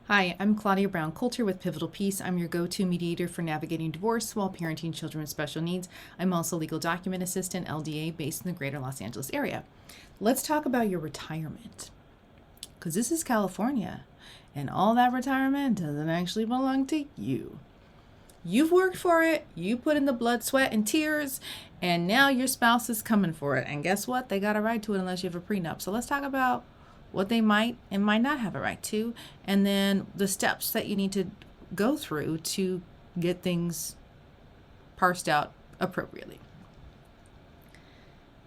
Hi, I'm Claudia Brown Coulter with Pivotal Peace. I'm your go-to mediator for navigating divorce while parenting children with special needs. I'm also legal document assistant, LDA, based in the greater Los Angeles area. Let's talk about your retirement, because this is California, and all that retirement doesn't actually belong to you. You've worked for it, you put in the blood, sweat, and tears, and now your spouse is coming for it. And guess what? They got a right to it unless you have a prenup. So let's talk about what they might and might not have a right to, and then the steps that you need to go through to get things parsed out appropriately.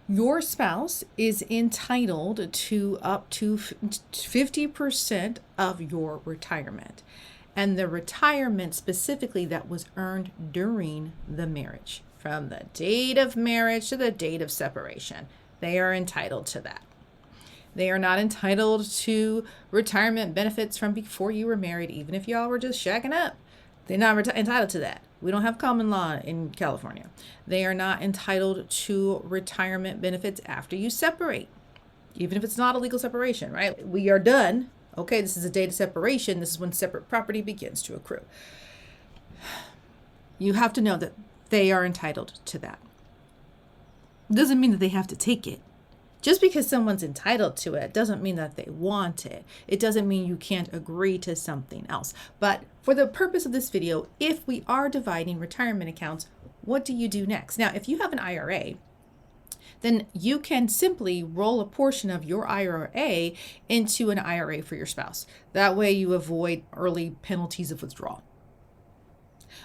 Your spouse is entitled to up to 50% of your retirement, and the retirement specifically that was earned during the marriage, from the date of marriage to the date of separation. They are entitled to that. They are not entitled to retirement benefits from before you were married, even if y'all were just shacking up. They're not entitled to that. We don't have common law in California. They are not entitled to retirement benefits after you separate, even if it's not a legal separation, right? We are done. Okay, this is a date of separation. This is when separate property begins to accrue. You have to know that they are entitled to that. It doesn't mean that they have to take it. Just because someone's entitled to it doesn't mean that they want it. It doesn't mean you can't agree to something else. But for the purpose of this video, if we are dividing retirement accounts, what do you do next? Now, if you have an IRA, then you can simply roll a portion of your IRA into an IRA for your spouse. That way you avoid early penalties of withdrawal.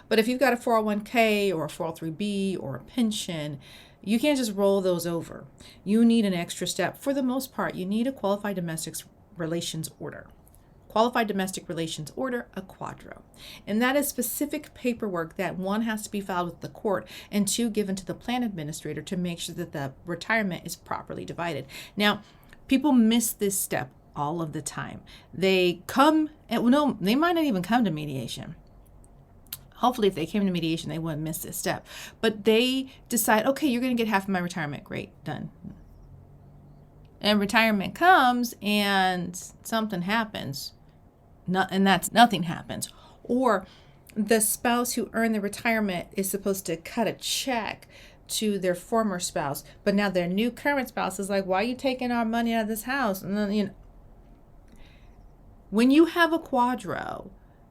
But if you've got a 401k or a 403b or a pension, you can't just roll those over. You need an extra step. For the most part, you need a qualified domestic relations order. Qualified domestic relations order, a QDRO. And that is specific paperwork that one has to be filed with the court and two given to the plan administrator to make sure that the retirement is properly divided. Now, people miss this step all of the time. They might not even come to mediation. Hopefully, if they came to mediation, they wouldn't miss this step. But they decide, okay, you're going to get half of my retirement. Great, done. And retirement comes and something happens. Nothing happens. Or the spouse who earned the retirement is supposed to cut a check to their former spouse. But now their new current spouse is like, why are you taking our money out of this house? And then, when you have a QDRO,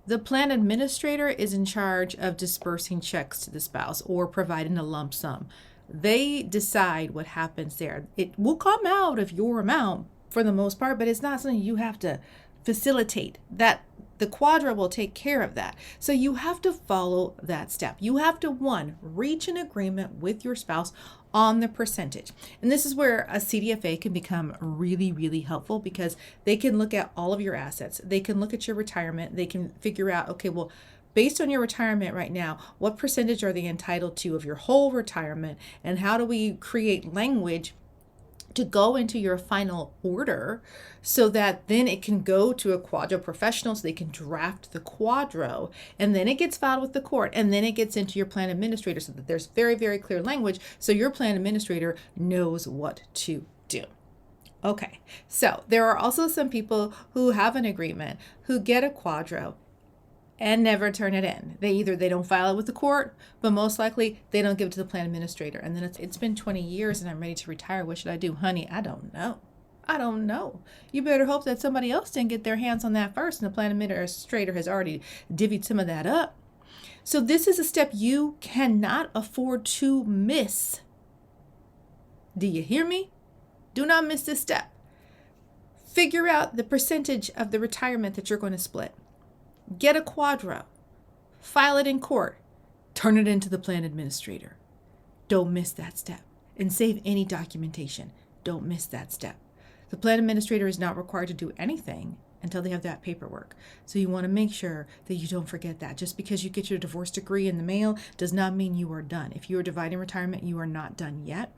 the plan administrator is in charge of dispersing checks to the spouse or providing a lump sum. They decide what happens there. It will come out of your amount for the most part, but it's not something you have to facilitate. That the QDRO will take care of that. So you have to follow that step. You have to, one, reach an agreement with your spouse on the percentage. And this is where a CDFA can become really, really helpful, because they can look at all of your assets. They can look at your retirement. They can figure out, okay, well, based on your retirement right now, what percentage are they entitled to of your whole retirement? And how do we create language to go into your final order so that then it can go to a QDRO professional so they can draft the QDRO, and then it gets filed with the court, and then it gets into your plan administrator so that there's very, very clear language so your plan administrator knows what to do. Okay, so there are also some people who have an agreement who get a QDRO and never turn it in. They don't file it with the court, but most likely they don't give it to the plan administrator. And then it's been 20 years and I'm ready to retire. What should I do? Honey, I don't know. You better hope that somebody else didn't get their hands on that first and the plan administrator has already divvied some of that up. So this is a step you cannot afford to miss. Do you hear me? Do not miss this step. Figure out the percentage of the retirement that you're going to split. Get a QDRO, file it in court, turn it into the plan administrator. Don't miss that step, and save any documentation. Don't miss that step. The plan administrator is not required to do anything until they have that paperwork. So you want to make sure that you don't forget that. Just because you get your divorce decree in the mail does not mean you are done. If you are dividing retirement, you are not done yet.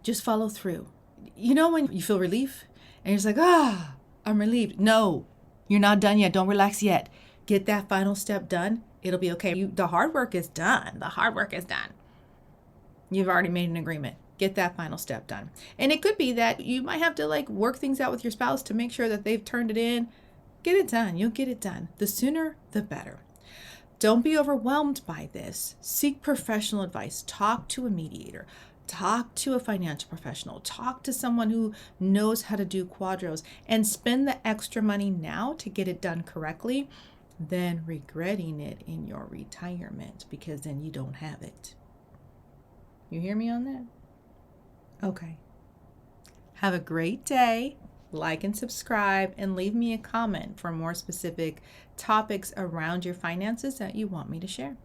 Just follow through. You know when you feel relief and you're just like, I'm relieved. No. You're not done yet. Don't relax yet. Get that final step done. It'll be okay. The hard work is done. You've already made an agreement. Get that final step done. And it could be that you might have to work things out with your spouse to make sure that they've turned it in Get it done. You'll get it done. The sooner, the better. Don't be overwhelmed by this. Seek professional advice. Talk to a mediator. Talk to a financial professional. Talk to someone who knows how to do QDROs, and spend the extra money now to get it done correctly than regretting it in your retirement, because then you don't have it. You hear me on that? Okay. Have a great day. Like and subscribe, and leave me a comment for more specific topics around your finances that you want me to share.